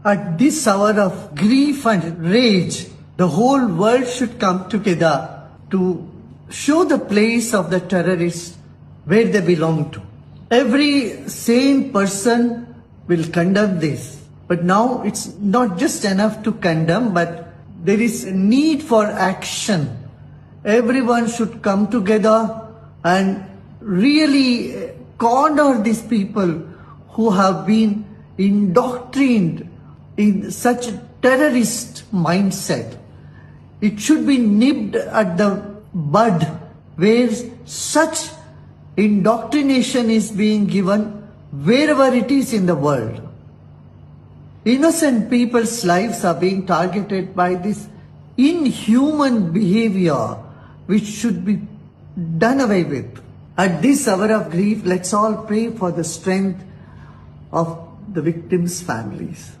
At this hour of grief and rage, the whole world should come together to show the place of the terrorists where they belong to. Every sane person will condemn this. But now it's not just enough to condemn, but there is a need for action. Everyone should come together and really corner these people who have been indoctrined in such a terrorist mindset. It should be nipped at the bud where such indoctrination is being given wherever it is in the world. Innocent people's lives are being targeted by this inhuman behavior which should be done away with. At this hour of grief, let's all pray for the strength of the victims' families.